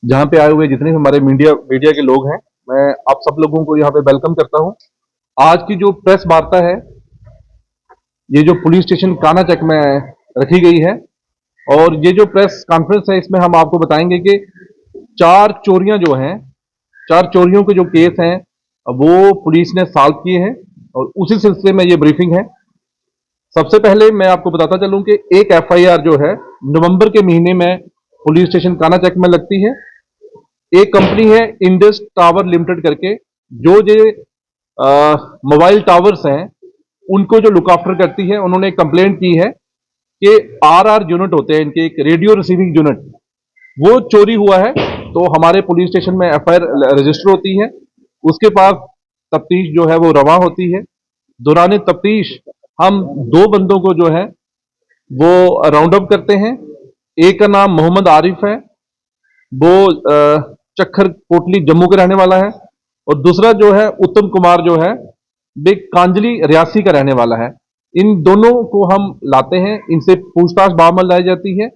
जहाँ पे आए हुए जितने भी हमारे मीडिया मीडिया के लोग हैं, मैं आप सब लोगों को यहाँ पे वेलकम करता हूँ। आज की जो प्रेस वार्ता है, ये जो पुलिस स्टेशन कानाचक में रखी गई है, और ये जो प्रेस कॉन्फ्रेंस है, इसमें हम आपको बताएंगे कि 4 चोरियां जो हैं, 4 चोरियों के जो केस हैं, वो पुलिस ने सॉल्व किए हैं, और उसी सिलसिले में ये ब्रीफिंग है। सबसे पहले मैं आपको बताता चलूं कि एक एफआईआर जो है नवंबर के महीने में पुलिस स्टेशन कानाचक में लगती है। एक कंपनी है इंडस टावर लिमिटेड करके, जो ये मोबाइल टावर्स हैं उनको जो लुक आफ्टर करती है, उन्होंने कंप्लेंट की है कि आर यूनिट होते हैं इनके, एक रेडियो रिसीविंग यूनिट, वो चोरी हुआ है। तो हमारे पुलिस स्टेशन में एफआईआर रजिस्टर होती है, उसके पास तफ्तीश जो है वो रवा होती है। दौरान तफ्तीश हम 2 बंदों को जो है वो राउंड अप करते हैं। एक का नाम मोहम्मद आरिफ है, वो चक्खर कोटली जम्मू के रहने वाला है, और दूसरा जो है उत्तम कुमार जो है, वे कांजली रियासी का रहने वाला है। इन दोनों को हम लाते हैं, इनसे पूछताछ बामल लाई जाती है,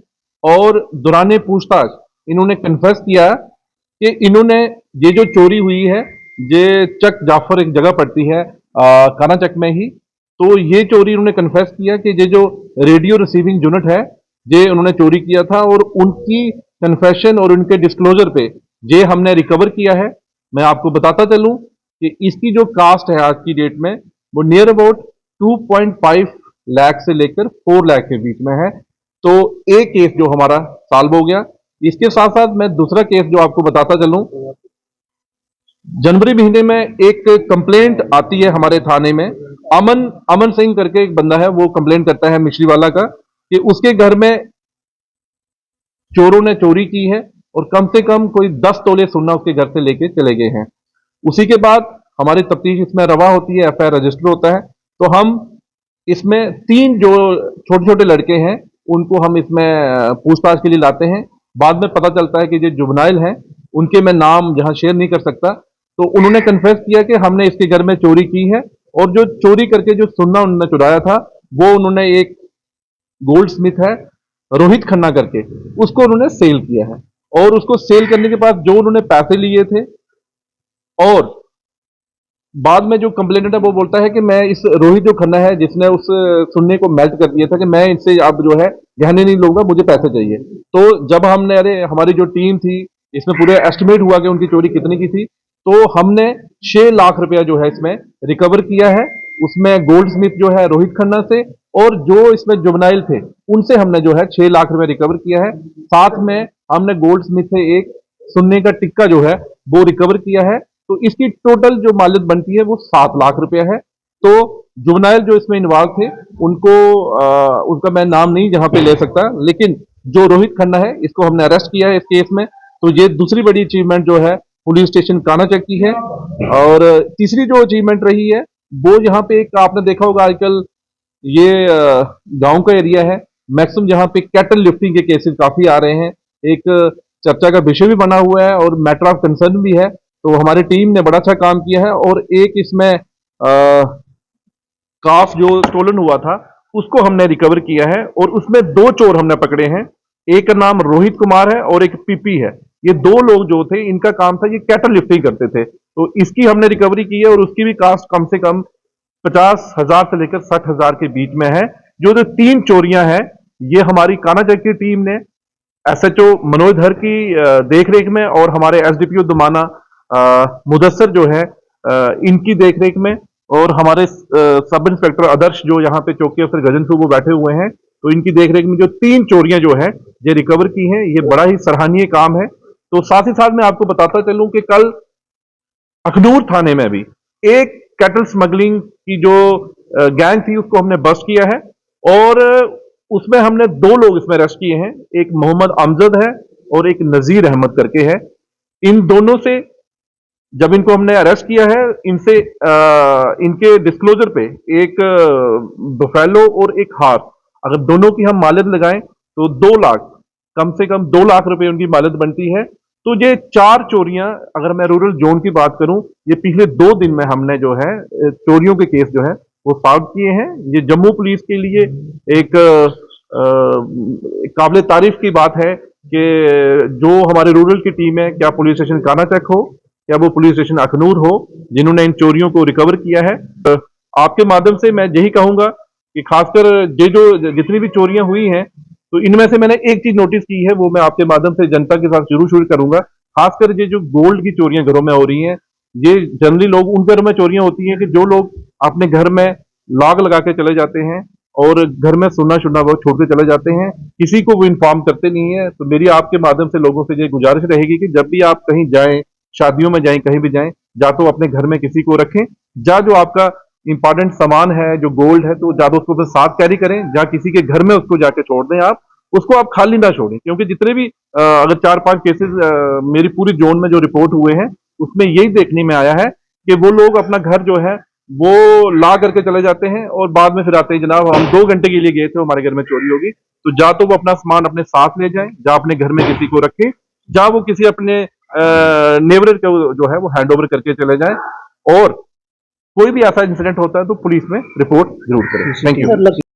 और दौरान पूछताछ इन्होंने कन्फेस किया कि इन्होंने ये जो चोरी हुई है, ये चक जाफर एक जगह पड़ती है कानाचक में ही, तो ये चोरी इन्होंने कन्फेस किया कि ये जो रेडियो रिसीविंग यूनिट है, ये उन्होंने चोरी किया था, और उनकी कन्फेशन और उनके डिस्क्लोजर पे ये हमने रिकवर किया है। मैं आपको बताता चलूं कि इसकी जो कास्ट है आज की डेट में, वो नियर अबाउट 2.5 लाख से लेकर 4 लाख के बीच में है। तो एक केस जो हमारा सॉल्व हो गया। इसके साथ साथ मैं दूसरा केस जो आपको बताता चलूं, जनवरी महीने में एक कंप्लेंट आती है हमारे थाने में। अमन अमन सिंह करके एक बंदा है, वो कंप्लेंट करता है मिश्रीवाला का, कि उसके घर में चोरों ने चोरी की है, और कम से कम कोई 10 तोले सोना उसके घर से लेके चले गए हैं। उसी के बाद हमारी तफ्तीश इसमें रवा होती है, एफआईआर रजिस्टर होता है। तो हम इसमें 3 जो छोटे छोटे लड़के हैं, उनको हम इसमें पूछताछ के लिए लाते हैं। बाद में पता चलता है कि जो जुबनाइल हैं, उनके मैं नाम जहां शेयर नहीं कर सकता, तो उन्होंने कन्फेस किया कि हमने इसके घर में चोरी की है, और जो चोरी करके जो सोना उन्होंने चुराया था, वो उन्होंने एक गोल्ड स्मिथ है रोहित खन्ना करके, उसको उन्होंने सेल किया है। और उसको सेल करने के बाद जो उन्होंने पैसे लिए थे, और बाद में जो कंप्लेनेंट है वो बोलता है कि मैं इस रोहित जो खन्ना है, जिसने उस सुन्ने को मेल्ट कर दिया था, कि मैं इससे अब जो है गहने नहीं लूंगा, मुझे पैसे चाहिए। तो जब हमने, अरे हमारी जो टीम थी, इसमें पूरे एस्टिमेट हुआ कि उनकी चोरी कितने की थी, तो हमने 6 लाख रुपया जो है इसमें रिकवर किया है। उसमें गोल्ड स्मिथ जो है रोहित खन्ना से, और जो इसमें जुबनाइल थे, उनसे हमने जो है 6 लाख रुपया रिकवर किया है। साथ में हमने गोल्ड स्मिथ से एक सुन्ने का टिक्का जो है वो रिकवर किया है। तो इसकी टोटल जो मालियत बनती है वो 7 लाख रुपया है। तो जुबनाइल जो इसमें इन्वॉल्व थे, उनको उनका मैं नाम नहीं जहां पे ले सकता, लेकिन जो रोहित खन्ना है, इसको हमने अरेस्ट किया है इस केस में। तो ये दूसरी बड़ी अचीवमेंट जो है पुलिस स्टेशन कानाचक की है। और तीसरी जो अचीवमेंट रही है, वो यहाँ पे एक आपने देखा होगा आजकल, ये गांव का एरिया है, मैक्सिमम जहाँ पे कैटल लिफ्टिंग के केसेस काफी आ रहे हैं। एक चर्चा का विषय भी बना हुआ है, और मैटर ऑफ कंसर्न भी है। तो हमारी टीम ने बड़ा अच्छा काम किया है, और एक इसमें काफ जो स्टोलन हुआ था, उसको हमने रिकवर किया है, और उसमें 2 चोर हमने पकड़े हैं। एक का नाम रोहित कुमार है, और एक पीपी है। ये 2 लोग जो थे, इनका काम था, ये कैटल लिफ्टिंग करते थे। तो इसकी हमने रिकवरी की है, और उसकी भी कास्ट कम से कम 50,000 से लेकर 60,000 के बीच में है। जो 3 चोरियां हैं, ये हमारी कानाचक की टीम ने एसएचओ मनोज धर की देखरेख में, और हमारे एसडीपीओ दुमाना मुदस्सर जो है, इनकी देखरेख में, और हमारे सब इंस्पेक्टर आदर्श जो यहाँ पे चौकी अफसर गजन वो बैठे हुए हैं, तो इनकी देखरेख में जो 3 चोरियां जो है ये रिकवर की हैं, ये बड़ा ही सराहनीय काम है। तो साथ ही साथ मैं आपको बताता चलूं कि कल अखनूर थाने में भी एक कैटल स्मगलिंग की जो गैंग थी, उसको हमने बस्ट किया है, और उसमें हमने 2 लोग इसमें अरेस्ट किए हैं। एक मोहम्मद अमजद है, और एक नजीर अहमद करके है। इन दोनों से जब इनको हमने अरेस्ट किया है, इनसे इनके डिस्क्लोजर पे एक बफेलो और एक हार, अगर दोनों की हम मालियत लगाएं तो 2 लाख, कम से कम 2 लाख रुपए उनकी मालियत बनती है। तो ये 4 चोरियां, अगर मैं रूरल जोन की बात करूं, ये पिछले 2 दिन में हमने जो है चोरियों के केस जो है वो सॉल्व किए हैं। ये जम्मू पुलिस के लिए एक काबिल तारीफ की बात है कि जो हमारे रूरल की टीम है, क्या पुलिस स्टेशन कानाचक हो या वो पुलिस स्टेशन अखनूर हो, जिन्होंने इन चोरियों को रिकवर किया है, आपके माध्यम से मैं यही कहूंगा कि खासकर ये जो जितनी भी चोरियां हुई हैं, तो इनमें से मैंने एक चीज नोटिस की है, वो मैं आपके माध्यम से जनता के साथ जरूर शुरू करूंगा। खासकर ये जो गोल्ड की चोरियां घरों में हो रही हैं, ये जनरली लोग उन घरों में चोरियां होती हैं कि जो लोग अपने घर में लॉक लगा के चले जाते हैं और घर में सुनना शुनना वो छोड़ के चले जाते हैं, किसी को वो इन्फॉर्म करते नहीं है। तो मेरी आपके माध्यम से लोगों से ये गुजारिश रहेगी कि जब भी आप कहीं जाएं, शादियों में जाएं, कहीं भी जाएं, या तो अपने घर में किसी को रखें, या जो आपका इंपॉर्टेंट सामान है, जो गोल्ड है, तो ज्यादा उसको अपने साथ कैरी करें, या किसी के घर में उसको जाके छोड़ दें। आप उसको आप खाली ना छोड़ें, क्योंकि जितने भी अगर 4-5 केसेस मेरी पूरी जोन में जो रिपोर्ट हुए हैं, उसमें यही देखने में आया है कि वो लोग अपना घर जो है वो ला करके चले जाते हैं और बाद में फिर आते हैं, जनाब हम 2 घंटे के लिए गए थे, हमारे घर में चोरी होगी। तो जा तो वो अपना सामान अपने साथ ले जाएं, जा अपने घर में किसी को रखें, जा वो किसी अपने नेबर को जो है वो हैंड ओवर करके चले जाएं। और कोई भी ऐसा इंसिडेंट होता है तो पुलिस में रिपोर्ट जरूर करें। Thank you.